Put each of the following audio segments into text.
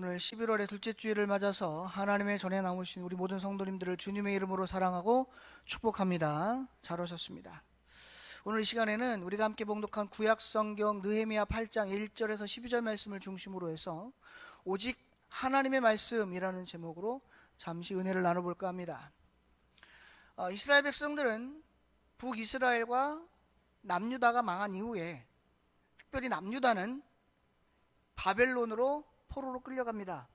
오늘 11월의 둘째 주일을 맞아서 하나님의 전에 나오신 우리 모든 성도님들을 주님의 이름으로 사랑하고 축복합니다. 잘 오셨습니다. 오늘 이 시간에는 우리가 함께 봉독한 구약성경 느헤미야 8장 1절에서 12절 말씀을 중심으로 해서 오직 하나님의 말씀이라는 제목으로 잠시 은혜를 나눠볼까 합니다. 이스라엘 백성들은 북이스라엘과 남유다가 망한 이후에 특별히 남유다는 바벨론으로 포로로 끌려갑니다.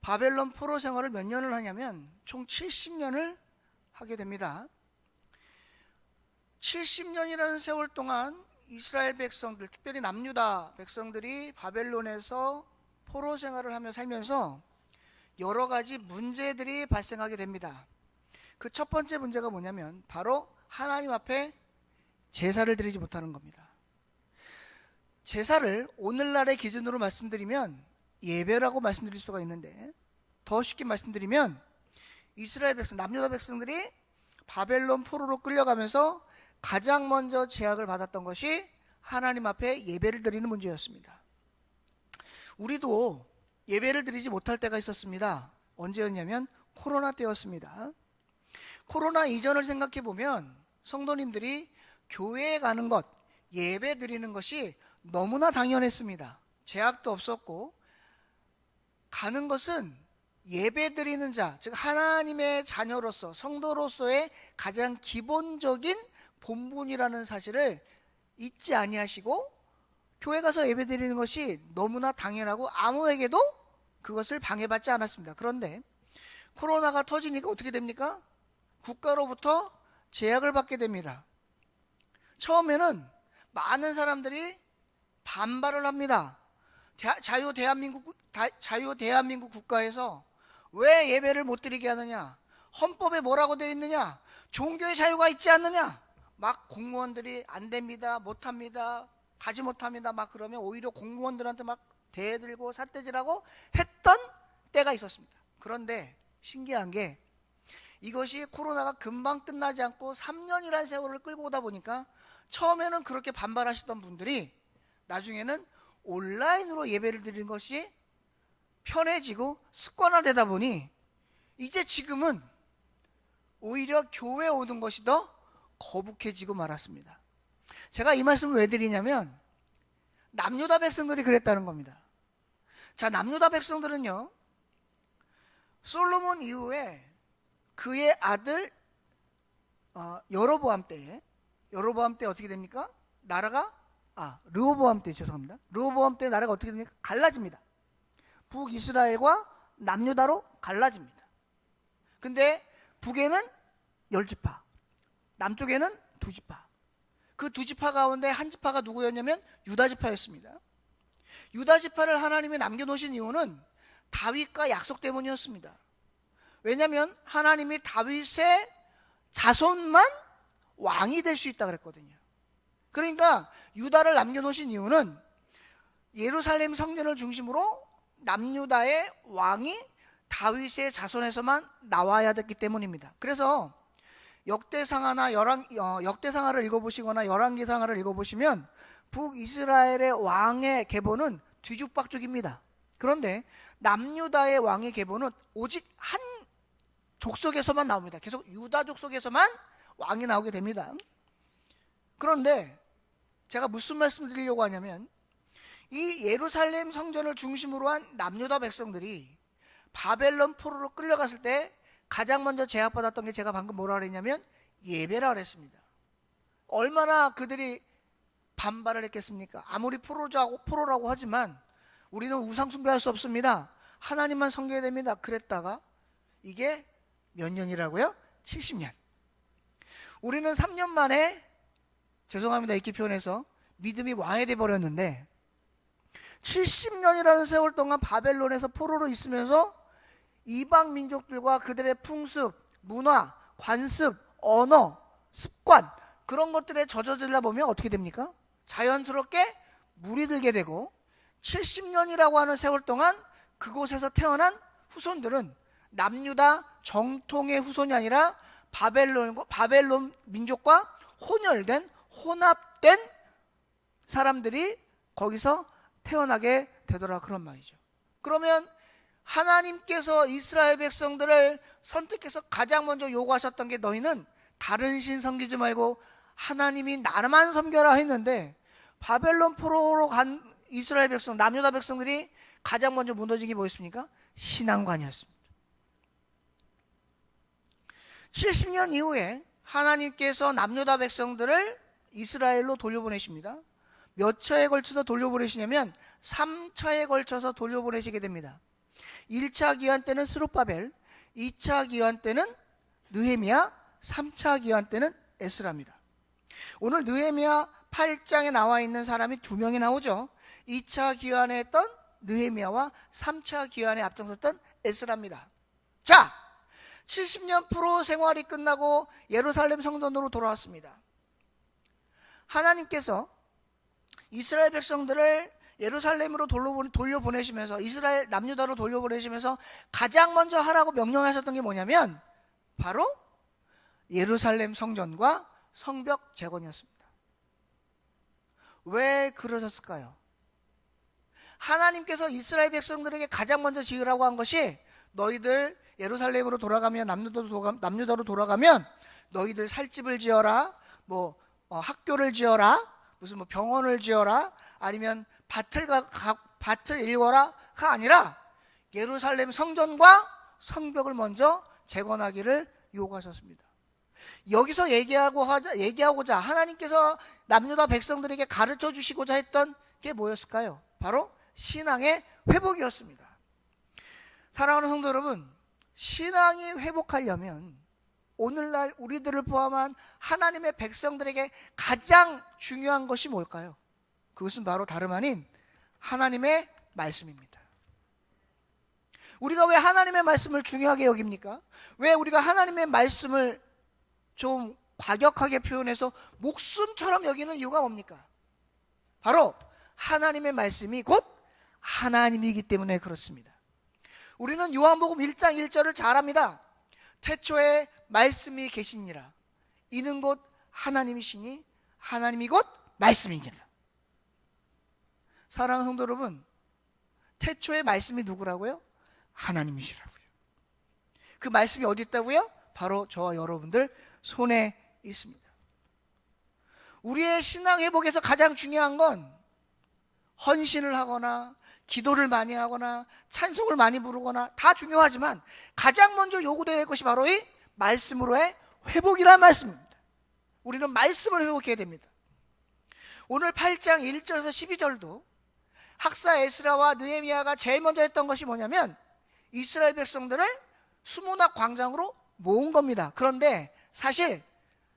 바벨론 포로 생활을 몇 년을 하냐면 총 70년을 하게 됩니다. 70년이라는 세월 동안 이스라엘 백성들, 특별히 남유다 백성들이 바벨론에서 포로 생활을 하며 살면서 여러 가지 문제들이 발생하게 됩니다. 그 첫 번째 문제가 뭐냐면 바로 하나님 앞에 제사를 드리지 못하는 겁니다. 제사를 오늘날의 기준으로 말씀드리면 예배라고 말씀드릴 수가 있는데, 더 쉽게 말씀드리면 이스라엘 백성, 남유다 백성들이 바벨론 포로로 끌려가면서 가장 먼저 제약을 받았던 것이 하나님 앞에 예배를 드리는 문제였습니다. 우리도 예배를 드리지 못할 때가 있었습니다. 언제였냐면 코로나 때였습니다. 코로나 이전을 생각해 보면 성도님들이 교회에 가는 것, 예배 드리는 것이 너무나 당연했습니다. 제약도 없었고, 가는 것은 예배 드리는 자, 즉 하나님의 자녀로서, 성도로서의 가장 기본적인 본분이라는 사실을 잊지 아니하시고 교회 가서 예배 드리는 것이 너무나 당연하고 아무에게도 그것을 방해받지 않았습니다. 그런데 코로나가 터지니까 어떻게 됩니까? 국가로부터 제약을 받게 됩니다. 처음에는 많은 사람들이 반발을 합니다. 자유 대한민국 국가에서 왜 예배를 못 드리게 하느냐? 헌법에 뭐라고 되어 있느냐? 종교의 자유가 있지 않느냐? 막 공무원들이 안 됩니다, 못 합니다, 가지 못합니다 막 그러면 오히려 공무원들한테 막 대들고 삿대질하고 했던 때가 있었습니다. 그런데 신기한 게 이것이 코로나가 금방 끝나지 않고 3년이라는 세월을 끌고 오다 보니까 처음에는 그렇게 반발하시던 분들이 나중에는 온라인으로 예배를 드리는 것이 편해지고 습관화되다 보니 이제 지금은 오히려 교회에 오는 것이 더 거북해지고 말았습니다. 제가 이 말씀을 왜 드리냐면 남유다 백성들이 그랬다는 겁니다. 자, 남유다 백성들은요, 솔로몬 이후에 그의 아들 여로보암 때 어떻게 됩니까? 나라가 르호보암 때 르호보암 때 나라가 어떻게 됩니까? 갈라집니다. 북이스라엘과 남유다로 갈라집니다. 근데 북에는 10지파, 남쪽에는 2지파. 그 2지파 가운데 한 지파가 누구였냐면 유다지파였습니다. 유다지파를 하나님이 남겨놓으신 이유는 다윗과 약속 때문이었습니다. 왜냐하면 하나님이 다윗의 자손만 왕이 될 수 있다고 그랬거든요. 그러니까 유다를 남겨놓으신 이유는 예루살렘 성전을 중심으로 남유다의 왕이 다윗의 자손에서만 나와야 됐기 때문입니다. 그래서 역대상하나 역대상하를 읽어보시거나 열왕기상하를 읽어보시면 북이스라엘의 왕의 계보는 뒤죽박죽입니다. 그런데 남유다의 왕의 계보는 오직 한 족속에서만 나옵니다. 계속 유다 족속에서만 왕이 나오게 됩니다. 그런데 제가 무슨 말씀을 드리려고 하냐면 이 예루살렘 성전을 중심으로 한 남유다 백성들이 바벨론 포로로 끌려갔을 때 가장 먼저 제약받았던 게 제가 방금 뭐라 그랬냐면 예배라 그랬습니다. 얼마나 그들이 반발을 했겠습니까? 아무리 포로라고 하지만 우리는 우상 숭배할 수 없습니다, 하나님만 섬겨야 됩니다, 그랬다가 이게 몇 년이라고요? 70년. 우리는 3년 만에, 죄송합니다 이렇게 표현해서, 믿음이 와해돼 버렸는데 70년이라는 세월 동안 바벨론에서 포로로 있으면서 이방 민족들과 그들의 풍습, 문화, 관습, 언어, 습관, 그런 것들에 젖어들다 보면 어떻게 됩니까? 자연스럽게 물이 들게 되고 70년이라고 하는 세월 동안 그곳에서 태어난 후손들은 남유다 정통의 후손이 아니라 바벨론 민족과 혼합된 사람들이 거기서 태어나게 되더라, 그런 말이죠. 그러면 하나님께서 이스라엘 백성들을 선택해서 가장 먼저 요구하셨던 게 너희는 다른 신 섬기지 말고 하나님이 나만 섬겨라 했는데, 바벨론 포로로 간 이스라엘 백성, 남유다 백성들이 가장 먼저 무너진 게 뭐였습니까? 신앙관이었습니다. 70년 이후에 하나님께서 남유다 백성들을 이스라엘로 돌려보내십니다. 몇 차에 걸쳐서 돌려보내시냐면 3차에 걸쳐서 돌려보내시게 됩니다. 1차 기한 때는 스룹바벨, 2차 기한 때는 느헤미야, 3차 기한 때는 에스라입니다. 오늘 느헤미야 8장에 나와 있는 사람이 2명이 나오죠. 2차 기한에 했던 느헤미야와 3차 기한에 앞장섰던 에스라입니다. 자, 70년 프로 생활이 끝나고 예루살렘 성전으로 돌아왔습니다. 하나님께서 이스라엘 백성들을 예루살렘으로 돌려보내시면서, 이스라엘 남유다로 돌려보내시면서 가장 먼저 하라고 명령하셨던 게 뭐냐면 바로 예루살렘 성전과 성벽 재건이었습니다. 왜 그러셨을까요? 하나님께서 이스라엘 백성들에게 가장 먼저 지으라고 한 것이, 너희들 예루살렘으로 돌아가면, 남유다로 돌아가면 너희들 살 집을 지어라, 학교를 지어라, 무슨 병원을 지어라, 아니면 밭을 일궈라가 아니라 예루살렘 성전과 성벽을 먼저 재건하기를 요구하셨습니다. 여기서 얘기하고자 하나님께서 남유다 백성들에게 가르쳐 주시고자 했던 게 뭐였을까요? 바로 신앙의 회복이었습니다. 사랑하는 성도 여러분, 신앙이 회복하려면 오늘날 우리들을 포함한 하나님의 백성들에게 가장 중요한 것이 뭘까요? 그것은 바로 다름 아닌 하나님의 말씀입니다. 우리가 왜 하나님의 말씀을 중요하게 여깁니까? 왜 우리가 하나님의 말씀을 좀 과격하게 표현해서 목숨처럼 여기는 이유가 뭡니까? 바로 하나님의 말씀이 곧 하나님이기 때문에 그렇습니다. 우리는 요한복음 1장 1절을 잘 압니다. 태초에 말씀이 계시니라. 이는 곧 하나님이시니 하나님이 곧 말씀이니라. 사랑하는 성도 여러분, 태초에 말씀이 누구라고요? 하나님이시라고요. 그 말씀이 어디 있다고요? 바로 저와 여러분들 손에 있습니다. 우리의 신앙 회복에서 가장 중요한 건 헌신을 하거나 기도를 많이 하거나 찬송을 많이 부르거나 다 중요하지만 가장 먼저 요구되어야 할 것이 바로 이 말씀으로의 회복이라는 말씀입니다. 우리는 말씀을 회복해야 됩니다. 오늘 8장 1절에서 12절도 학사 에스라와 느헤미야가 제일 먼저 했던 것이 뭐냐면 이스라엘 백성들을 수문학 광장으로 모은 겁니다. 그런데 사실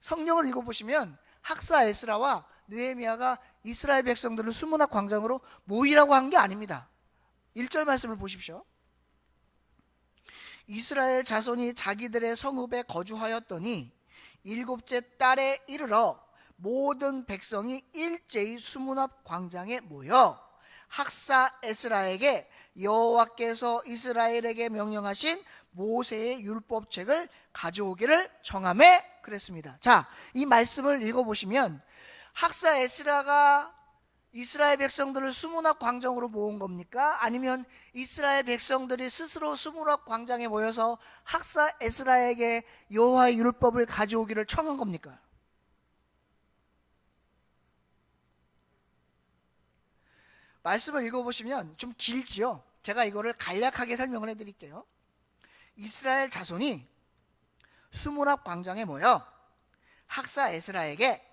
성경을 읽어보시면 학사 에스라와 느헤미야가 이스라엘 백성들을 수문학 광장으로 모이라고 한 게 아닙니다. 1절 말씀을 보십시오. 이스라엘 자손이 자기들의 성읍에 거주하였더니 7째 달에 이르러 모든 백성이 일제히 수문학 광장에 모여 학사 에스라에게 여호와께서 이스라엘에게 명령하신 모세의 율법책을 가져오기를 정하매 그랬습니다. 자, 이 말씀을 읽어보시면 학사 에스라가 이스라엘 백성들을 수문학 광장으로 모은 겁니까? 아니면 이스라엘 백성들이 스스로 수문학 광장에 모여서 학사 에스라에게 여호와의 율법을 가져오기를 청한 겁니까? 말씀을 읽어보시면 좀 길지요. 제가 이거를 간략하게 설명을 해드릴게요. 이스라엘 자손이 수문학 광장에 모여 학사 에스라에게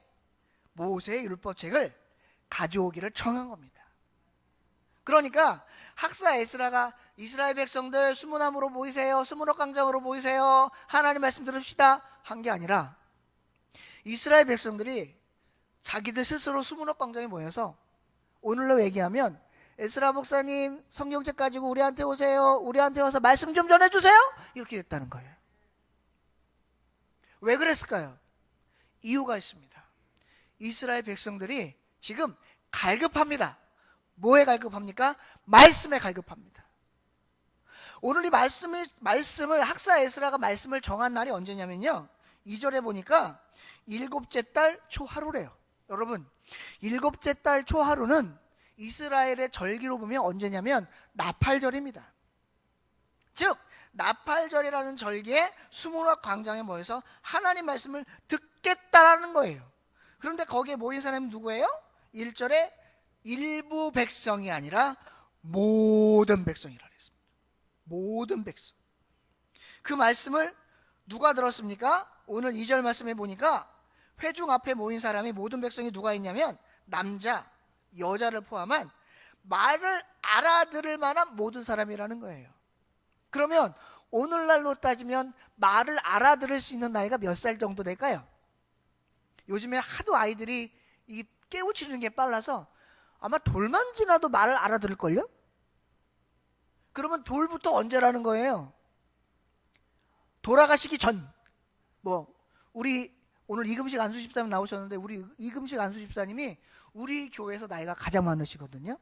모세의 율법책을 가져오기를 청한 겁니다. 그러니까 학사 에스라가 이스라엘 백성들 수문함으로 모이세요, 수문학 광장으로 모이세요, 하나님 말씀 들읍시다 한 게 아니라 이스라엘 백성들이 자기들 스스로 수문학 광장에 모여서, 오늘로 얘기하면 에스라 목사님 성경책 가지고 우리한테 오세요, 우리한테 와서 말씀 좀 전해주세요, 이렇게 됐다는 거예요. 왜 그랬을까요? 이유가 있습니다. 이스라엘 백성들이 지금 갈급합니다. 뭐에 갈급합니까? 말씀에 갈급합니다. 오늘 이 말씀을 학사 에스라가 말씀을 정한 날이 언제냐면요, 2절에 보니까 7째 달 초하루래요. 여러분, 7째 달 초하루는 이스라엘의 절기로 보면 언제냐면 나팔절입니다. 즉 나팔절이라는 절기에 수문학 광장에 모여서 하나님 말씀을 듣겠다라는 거예요. 그런데 거기에 모인 사람이 누구예요? 1절에 일부 백성이 아니라 모든 백성이라 그랬습니다. 모든 백성. 그 말씀을 누가 들었습니까? 오늘 2절 말씀에 보니까 회중 앞에 모인 사람이 모든 백성이 누가 있냐면 남자, 여자를 포함한 말을 알아들을 만한 모든 사람이라는 거예요. 그러면 오늘날로 따지면 말을 알아들을 수 있는 나이가 몇 살 정도 될까요? 요즘에 하도 아이들이 이 깨우치는 게 빨라서 아마 돌만 지나도 말을 알아들을걸요? 그러면 돌부터 언제라는 거예요? 돌아가시기 전. 우리 오늘 이금식 안수 집사님 나오셨는데 우리 이금식 안수 집사님이 우리 교회에서 나이가 가장 많으시거든요.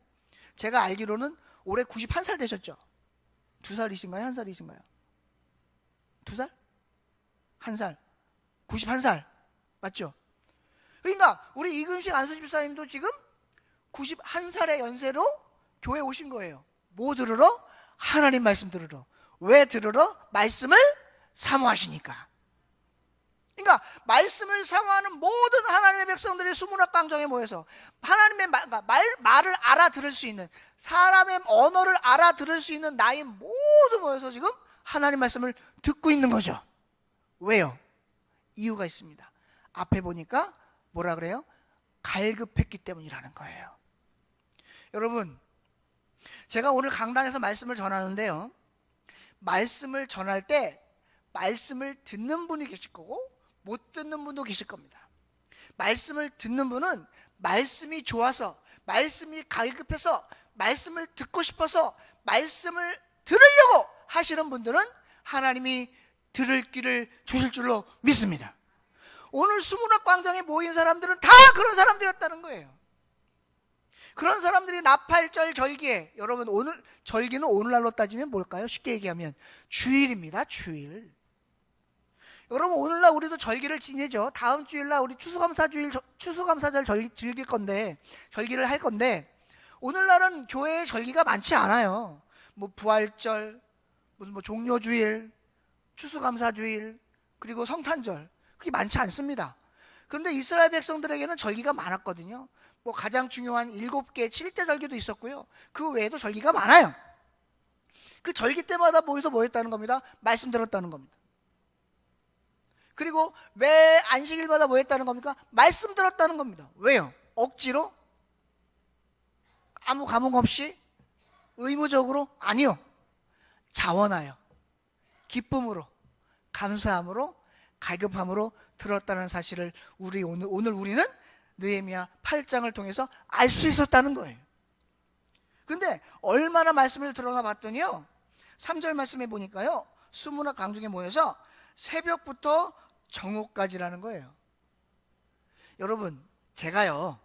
제가 알기로는 올해 91살 되셨죠? 2살이신가요? 1살이신가요? 2살? 1살? 91살 맞죠? 그러니까 우리 이금식 안수 집사님도 지금 91살의 연세로 교회 오신 거예요. 뭐 들으러? 하나님 말씀 들으러. 왜 들으러? 말씀을 사모하시니까. 그러니까 말씀을 사모하는 모든 하나님의 백성들이 수문학 광장에 모여서 하나님의 말을 알아들을 수 있는, 사람의 언어를 알아들을 수 있는 나이 모두 모여서 지금 하나님 말씀을 듣고 있는 거죠. 왜요? 이유가 있습니다. 앞에 보니까 뭐라 그래요? 갈급했기 때문이라는 거예요. 여러분, 제가 오늘 강단에서 말씀을 전하는데요, 말씀을 전할 때 말씀을 듣는 분이 계실 거고 못 듣는 분도 계실 겁니다. 말씀을 듣는 분은 말씀이 좋아서, 말씀이 갈급해서, 말씀을 듣고 싶어서 말씀을 들으려고 하시는 분들은 하나님이 들을 귀를 주실 줄로 믿습니다. 오늘 수문학 광장에 모인 사람들은 다 그런 사람들이었다는 거예요. 그런 사람들이 나팔절 절기에, 여러분 오늘 절기는 오늘날로 따지면 뭘까요? 쉽게 얘기하면 주일입니다. 주일. 여러분 오늘날 우리도 절기를 지내죠. 다음 주일날 우리 추수감사절 즐길 건데, 절기를 할 건데, 오늘날은 교회에 절기가 많지 않아요. 부활절, 무슨 종료주일, 추수감사주일, 그리고 성탄절, 그게 많지 않습니다. 그런데 이스라엘 백성들에게는 절기가 많았거든요. 가장 중요한 7개 7대 절기도 있었고요. 그 외에도 절기가 많아요. 그 절기 때마다 모여서 뭐 했다는 겁니다? 말씀 들었다는 겁니다. 그리고 매 안식일마다 뭐 했다는 겁니까? 말씀 들었다는 겁니다. 왜요? 억지로? 아무 감흥 없이? 의무적으로? 아니요. 자원하여, 기쁨으로, 감사함으로, 갈급함으로 들었다는 사실을 오늘 우리는 느헤미야 8장을 통해서 알 수 있었다는 거예요. 근데 얼마나 말씀을 들어나 봤더니요, 3절 말씀에 보니까요, 수문학 광중에 모여서 새벽부터 정오까지라는 거예요. 여러분, 제가요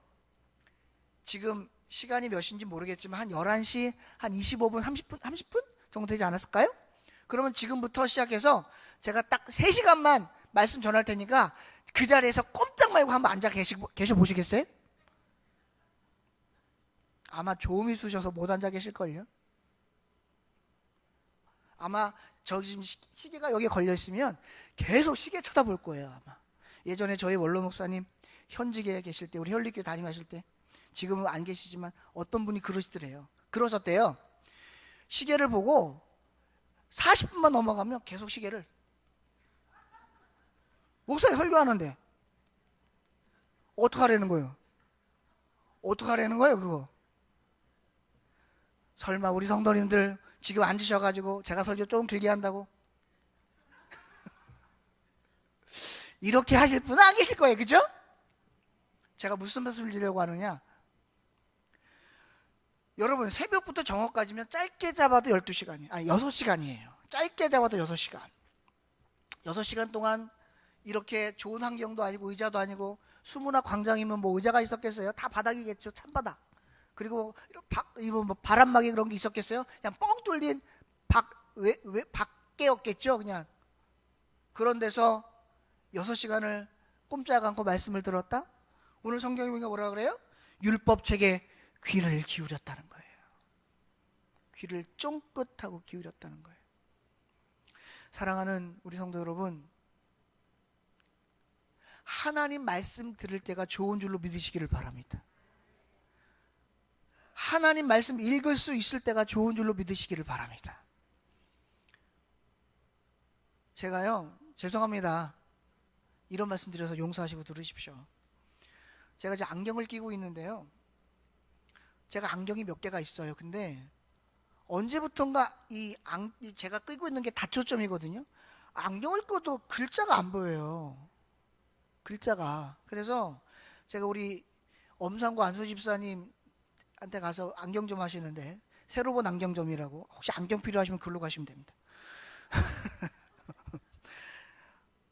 지금 시간이 몇 시인지 모르겠지만 한 11시 한 25분 30분 정도 되지 않았을까요? 그러면 지금부터 시작해서 제가 딱 3시간만 말씀 전할 테니까 그 자리에서 꼼짝 말고 한번 앉아 계셔 보시겠어요? 아마 조음이 쑤셔서 못 앉아 계실걸요? 아마 지금 시계가 여기에 걸려 있으면 계속 시계 쳐다볼 거예요. 아마 예전에 저희 원로 목사님 현직에 계실 때, 우리 현리교회 담임하실 때, 지금은 안 계시지만 어떤 분이 그러셨대요. 시계를 보고 40분만 넘어가면 계속 시계를, 목사님 설교하는데 어떡하라는 거예요? 그거? 설마 우리 성도님들 지금 앉으셔가지고 제가 설교 조금 길게 한다고 이렇게 하실 분은 안 계실 거예요. 그죠? 제가 무슨 말씀을 드리려고 하느냐, 여러분 새벽부터 정오까지면 짧게 잡아도 12시간이에요. 6시간이에요. 짧게 잡아도 6시간. 6시간 동안 이렇게 좋은 환경도 아니고 의자도 아니고, 수문학 광장이면 의자가 있었겠어요? 다 바닥이겠죠. 찬바닥. 그리고 바람막이 그런 게 있었겠어요? 그냥 뻥 뚫린 밖에였겠죠. 그냥 그런 데서 6시간을 꼼짝 않고 말씀을 들었다? 오늘 성경에 보니까 뭐라 그래요? 율법책에 귀를 기울였다는 거예요. 귀를 쫑긋하고 기울였다는 거예요. 사랑하는 우리 성도 여러분, 하나님 말씀 들을 때가 좋은 줄로 믿으시기를 바랍니다. 하나님 말씀 읽을 수 있을 때가 좋은 줄로 믿으시기를 바랍니다. 제가요, 죄송합니다. 이런 말씀 드려서 용서하시고 들으십시오. 제가 이제 안경을 끼고 있는데요, 제가 안경이 몇 개가 있어요. 근데 언제부턴가 제가 끼고 있는 게 다초점이거든요. 안경을 껴도 글자가 안 보여요. 글자가. 그래서 제가 우리 엄상구 안수 집사님한테 가서 안경 좀 하시는데, 새로 본 안경점이라고, 혹시 안경 필요하시면 글로 가시면 됩니다.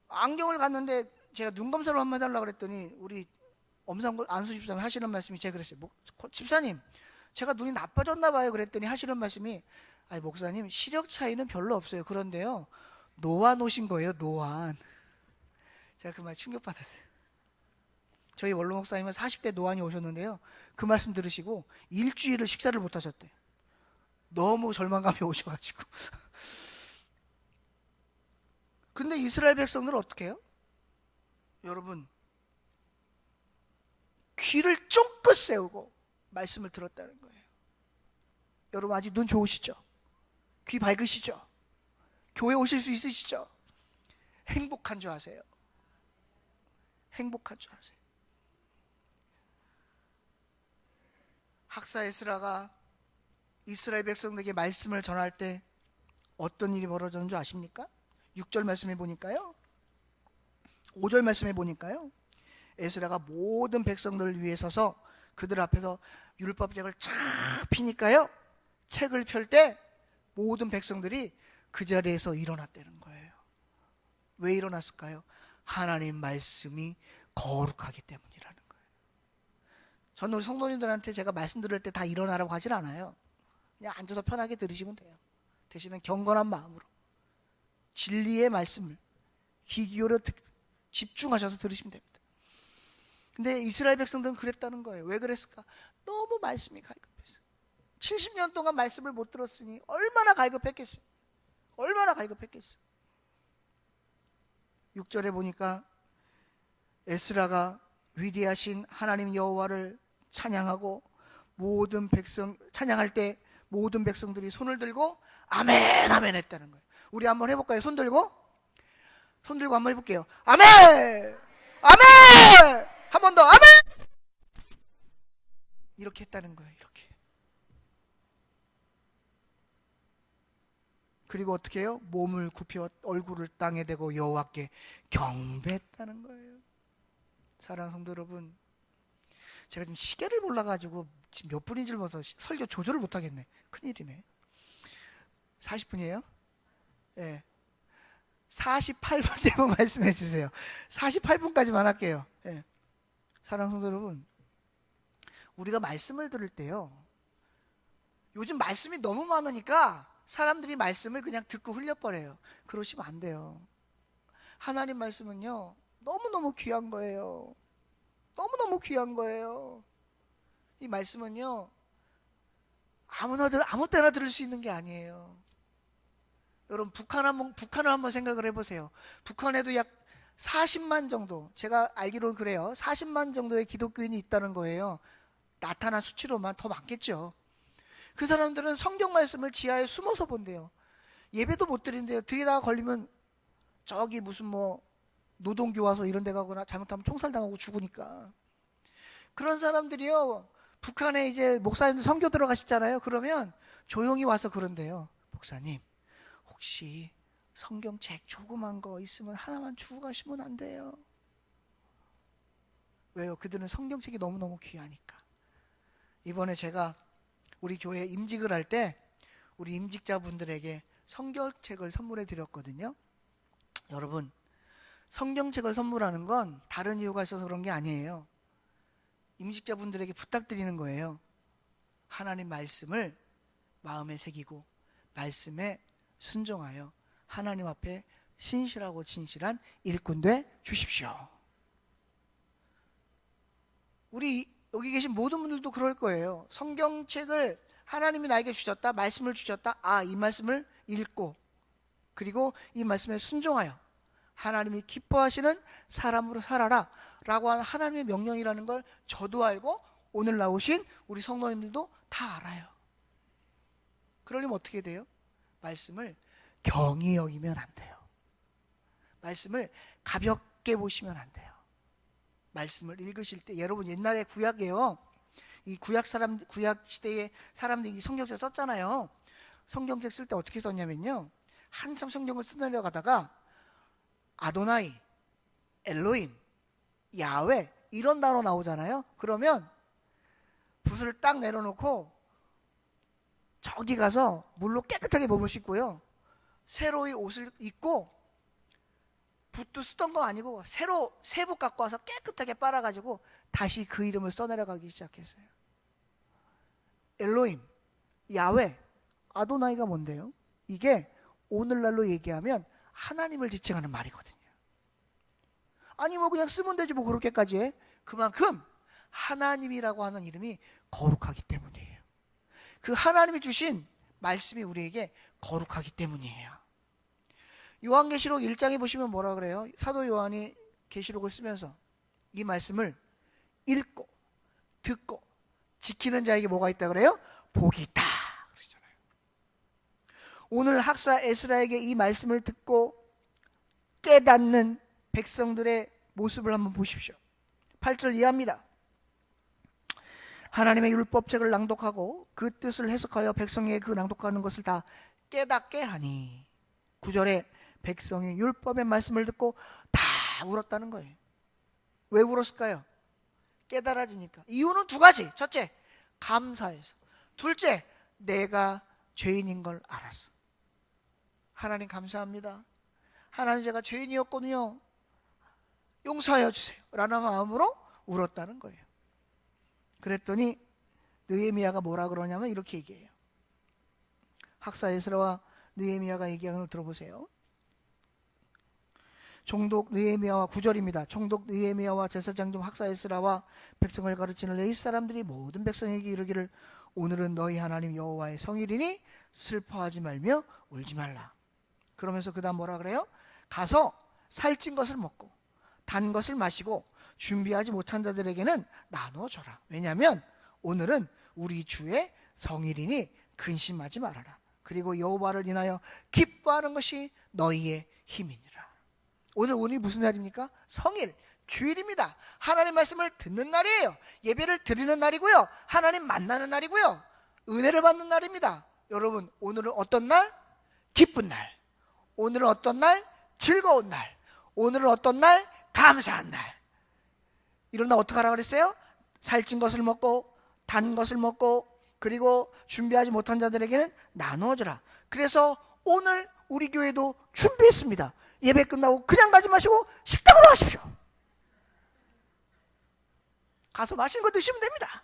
안경을 갔는데 제가 눈 검사를 한번 해달라고 그랬더니 우리 엄상구 안수 집사님 하시는 말씀이, 제가 그랬어요. 집사님, 제가 눈이 나빠졌나 봐요. 그랬더니 하시는 말씀이, 아니 목사님, 시력 차이는 별로 없어요. 그런데요, 노안 오신 거예요. 노안. 제가 그 말 충격받았어요. 저희 원로 목사님은 40대 노안이 오셨는데요, 그 말씀 들으시고 일주일을 식사를 못 하셨대요. 너무 절망감이 오셔가지고. 근데 이스라엘 백성들은 어떻게 해요? 여러분, 귀를 쫑긋 세우고 말씀을 들었다는 거예요. 여러분, 아직 눈 좋으시죠? 귀 밝으시죠? 교회 오실 수 있으시죠? 행복한 줄 아세요. 행복한 줄 아세요. 학사 에스라가 이스라엘 백성들에게 말씀을 전할 때 어떤 일이 벌어졌는 줄 아십니까? 6절 말씀해 보니까요, 5절 말씀해 보니까요, 에스라가 모든 백성들을 위해 서서 그들 앞에서 율법책을 쫙 피니까요, 책을 펼 때 모든 백성들이 그 자리에서 일어났다는 거예요. 왜 일어났을까요? 하나님 말씀이 거룩하기 때문이라는 거예요. 저는 우리 성도님들한테 제가 말씀 들을 때 다 일어나라고 하질 않아요. 그냥 앉아서 편하게 들으시면 돼요. 대신에 경건한 마음으로 진리의 말씀을 귀 기울여 집중하셔서 들으시면 됩니다. 근데 이스라엘 백성들은 그랬다는 거예요. 왜 그랬을까? 너무 말씀이 갈급했어요. 70년 동안 말씀을 못 들었으니 얼마나 갈급했겠어요. 얼마나 갈급했겠어요. 6절에 보니까 에스라가 위대하신 하나님 여호와를 찬양하고 찬양할 때 모든 백성들이 손을 들고 아멘 아멘 했다는 거예요. 우리 한번 해볼까요? 손 들고 한번 해볼게요. 아멘 아멘, 한 번 더 아멘, 이렇게 했다는 거예요. 이렇게. 그리고 어떻게 해요? 몸을 굽혀 얼굴을 땅에 대고 여호와께 경배했다는 거예요. 사랑하는 성도 여러분, 제가 지금 시계를 몰라가지고 지금 몇 분인 줄 몰라서 설교 조절을 못하겠네. 큰일이네. 40분이에요? 네. 48분 되면 말씀해 주세요. 48분까지만 할게요. 네. 사랑하는 성도 여러분, 우리가 말씀을 들을 때요, 요즘 말씀이 너무 많으니까 사람들이 말씀을 그냥 듣고 흘려버려요. 그러시면 안 돼요. 하나님 말씀은요, 너무너무 귀한 거예요. 너무너무 귀한 거예요. 이 말씀은요, 아무 때나 들을 수 있는 게 아니에요. 여러분, 북한을 한번 생각을 해보세요. 북한에도 약 40만 정도, 제가 알기로는 그래요. 40만 정도의 기독교인이 있다는 거예요. 나타난 수치로만 더 많겠죠. 그 사람들은 성경 말씀을 지하에 숨어서 본대요. 예배도 못 드린대요. 드리다가 걸리면 저기 무슨 노동교화소 이런 데 가거나 잘못하면 총살당하고 죽으니까. 그런 사람들이요, 북한에 이제 목사님들 선교 들어가시잖아요. 그러면 조용히 와서 그런대요. 목사님, 혹시 성경책 조그만 거 있으면 하나만 주고 가시면 안 돼요? 왜요? 그들은 성경책이 너무너무 귀하니까. 이번에 제가 우리 교회 임직을 할 때 우리 임직자분들에게 성경책을 선물해 드렸거든요. 여러분, 성경책을 선물하는 건 다른 이유가 있어서 그런 게 아니에요. 임직자분들에게 부탁드리는 거예요. 하나님 말씀을 마음에 새기고 말씀에 순종하여 하나님 앞에 신실하고 진실한 일꾼 돼 주십시오. 우리 여기 계신 모든 분들도 그럴 거예요. 성경책을 하나님이 나에게 주셨다, 말씀을 주셨다. 이 말씀을 읽고 그리고 이 말씀에 순종하여 하나님이 기뻐하시는 사람으로 살아라 라고 하는 하나님의 명령이라는 걸 저도 알고 오늘 나오신 우리 성도님들도 다 알아요. 그러려면 어떻게 돼요? 말씀을 경히 여기면 안 돼요. 말씀을 가볍게 보시면 안 돼요. 말씀을 읽으실 때, 여러분 옛날에 구약이에요. 이 구약 시대에 사람들이 성경책 썼잖아요. 성경책 쓸 때 어떻게 썼냐면요, 한참 성경을 쓰려고 가다가 아도나이, 엘로임, 야훼 이런 단어 나오잖아요. 그러면 붓을 딱 내려놓고 저기 가서 물로 깨끗하게 몸을 씻고요, 새로이 옷을 입고, 붓도 쓰던 거 아니고 새로 새붓 갖고 와서 깨끗하게 빨아가지고 다시 그 이름을 써내려가기 시작했어요. 엘로임, 야훼, 아도나이가 뭔데요? 이게 오늘날로 얘기하면 하나님을 지칭하는 말이거든요. 아니 뭐 그냥 쓰면 되지 뭐 그렇게까지 해. 그만큼 하나님이라고 하는 이름이 거룩하기 때문이에요. 그 하나님이 주신 말씀이 우리에게 거룩하기 때문이에요. 요한계시록 1장에 보시면 뭐라 그래요? 사도 요한이 계시록을 쓰면서 이 말씀을 읽고 듣고 지키는 자에게 뭐가 있다 그래요? 복이 있다 그러시잖아요. 오늘 학사 에스라에게 이 말씀을 듣고 깨닫는 백성들의 모습을 한번 보십시오. 8절 이하입니다. 하나님의 율법책을 낭독하고 그 뜻을 해석하여 백성에게 그 낭독하는 것을 다 깨닫게 하니. 9절에 백성이 율법의 말씀을 듣고 다 울었다는 거예요. 왜 울었을까요? 깨달아지니까. 이유는 두 가지. 첫째, 감사해서. 둘째, 내가 죄인인 걸 알아서. 하나님 감사합니다. 하나님 제가 죄인이었거든요. 용서하여 주세요 라는 마음으로 울었다는 거예요. 그랬더니 느헤미야가 뭐라 그러냐면 이렇게 얘기해요. 학사 에스라와 느헤미야가 얘기하는 걸 들어보세요. 총독 느헤미야와 9절입니다. 총독 느헤미야와 제사장중 학사 에스라와 백성을 가르치는 레위 사람들이 모든 백성에게 이르기를 오늘은 너희 하나님 여호와의 성일이니 슬퍼하지 말며 울지 말라. 그러면서 그 다음 뭐라 그래요? 가서 살찐 것을 먹고 단 것을 마시고 준비하지 못한 자들에게는 나누어 줘라. 왜냐하면 오늘은 우리 주의 성일이니 근심하지 말아라. 그리고 여호와를 인하여 기뻐하는 것이 너희의 힘이니라. 오늘 무슨 날입니까? 성일, 주일입니다. 하나님 말씀을 듣는 날이에요. 예배를 드리는 날이고요, 하나님 만나는 날이고요, 은혜를 받는 날입니다. 여러분 오늘은 어떤 날? 기쁜 날. 오늘은 어떤 날? 즐거운 날. 오늘은 어떤 날? 감사한 날. 이런 날 어떻게 하라 그랬어요? 살찐 것을 먹고 단 것을 먹고 그리고 준비하지 못한 자들에게는 나누어주라. 그래서 오늘 우리 교회도 준비했습니다. 예배 끝나고 그냥 가지 마시고 식당으로 가십시오. 가서 맛있는 거 드시면 됩니다.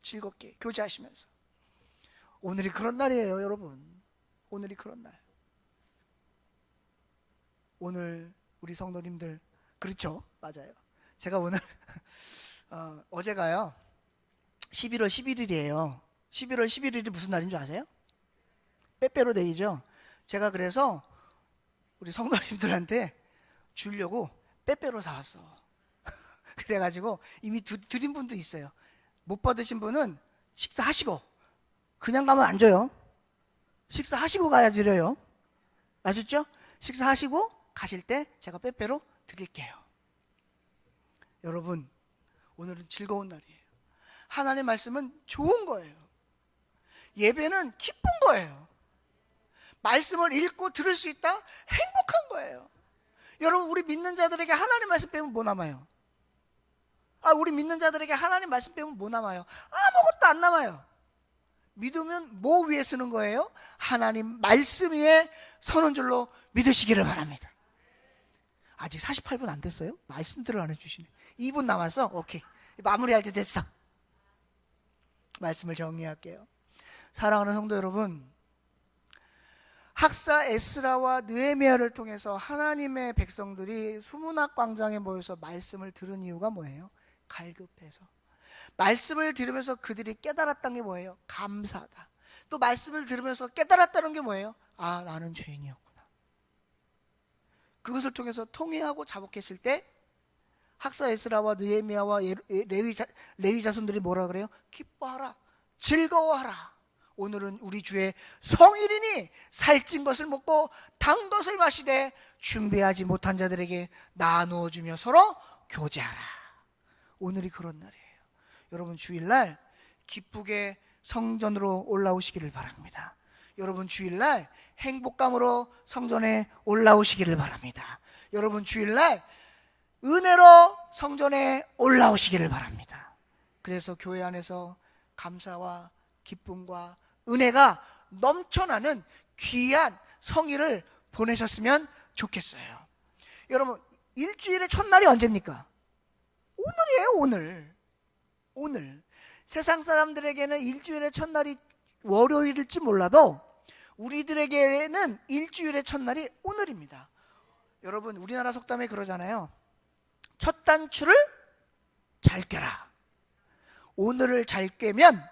즐겁게 교제하시면서. 오늘이 그런 날이에요, 여러분. 오늘이 그런 날. 오늘 우리 성도님들, 그렇죠? 맞아요. 제가 오늘 어제가요 11월 11일이에요 11월 11일이 무슨 날인 줄 아세요? 빼빼로 데이죠. 제가 그래서 우리 성도님들한테 주려고 빼빼로 사왔어. 그래가지고 이미 드린 분도 있어요. 못 받으신 분은 식사하시고, 그냥 가면 안 줘요. 식사하시고 가야 드려요. 아셨죠? 식사하시고 가실 때 제가 빼빼로 드릴게요. 여러분 오늘은 즐거운 날이에요. 하나님의 말씀은 좋은 거예요. 예배는 기쁜 거예요. 말씀을 읽고 들을 수 있다? 행복한 거예요. 여러분 우리 믿는 자들에게 하나님 말씀 빼면 뭐 남아요? 우리 믿는 자들에게 하나님 말씀 빼면 뭐 남아요? 아무것도 안 남아요. 믿으면 뭐 위에 쓰는 거예요? 하나님 말씀 위에 서는 줄로 믿으시기를 바랍니다. 아직 48분 안 됐어요? 말씀들을 안 해주시네. 2분 남았어? 오케이, 마무리할 때 됐어. 말씀을 정리할게요. 사랑하는 성도 여러분, 학사 에스라와 느헤미야를 통해서 하나님의 백성들이 수문학 광장에 모여서 말씀을 들은 이유가 뭐예요? 갈급해서. 말씀을 들으면서 그들이 깨달았던 게 뭐예요? 감사하다. 또 말씀을 들으면서 깨달았다는 게 뭐예요? 아, 나는 죄인이었구나. 그것을 통해서 통회하고 자복했을 때 학사 에스라와 느헤미야와 레위 자손들이 뭐라 그래요? 기뻐하라, 즐거워하라. 오늘은 우리 주의 성일이니 살찐 것을 먹고 단 것을 마시되 준비하지 못한 자들에게 나누어 주며 서로 교제하라. 오늘이 그런 날이에요. 여러분 주일날 기쁘게 성전으로 올라오시기를 바랍니다. 여러분 주일날 행복감으로 성전에 올라오시기를 바랍니다. 여러분 주일날 은혜로 성전에 올라오시기를 바랍니다. 그래서 교회 안에서 감사와 기쁨과 은혜가 넘쳐나는 귀한 성일을 보내셨으면 좋겠어요. 여러분 일주일의 첫날이 언제입니까? 오늘이에요. 오늘 세상 사람들에게는 일주일의 첫날이 월요일일지 몰라도 우리들에게는 일주일의 첫날이 오늘입니다. 여러분 우리나라 속담에 그러잖아요. 첫 단추를 잘 꿰라. 오늘을 잘 꿰면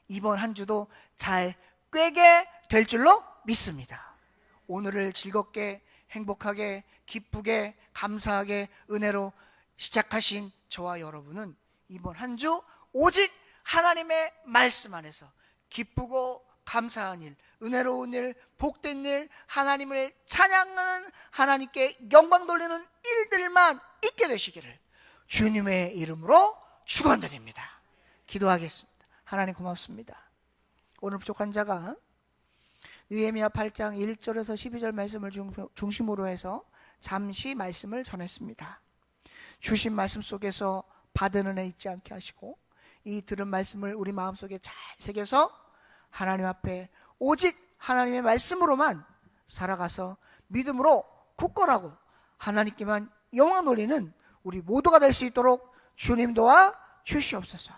이번 한 주도 잘 꿰게 될 줄로 믿습니다. 오늘을 즐겁게 행복하게 기쁘게 감사하게 은혜로 시작하신 저와 여러분은 이번 한 주 오직 하나님의 말씀 안에서 기쁘고 감사한 일, 은혜로운 일, 복된 일, 하나님을 찬양하는 하나님께 영광 돌리는 일들만 있게 되시기를 주님의 이름으로 축원드립니다. 기도하겠습니다. 하나님 고맙습니다. 오늘 부족한 자가 느헤미야 8장 1절에서 12절 말씀을 중심으로 해서 잠시 말씀을 전했습니다. 주신 말씀 속에서 받은 은혜 잊지 않게 하시고 이 들은 말씀을 우리 마음속에 잘 새겨서 하나님 앞에 오직 하나님의 말씀으로만 살아가서 믿음으로 굳건하고 하나님께만 영광 돌리는 우리 모두가 될 수 있도록 주님 도와 주시옵소서.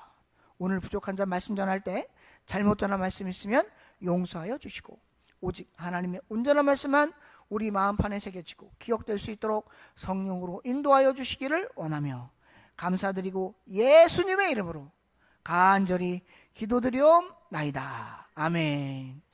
오늘 부족한 자 말씀 전할 때 잘못 전한 말씀 있으면 용서하여 주시고 오직 하나님의 온전한 말씀만 우리 마음판에 새겨지고 기억될 수 있도록 성령으로 인도하여 주시기를 원하며 감사드리고 예수님의 이름으로 간절히 기도드리옵나이다. 아멘.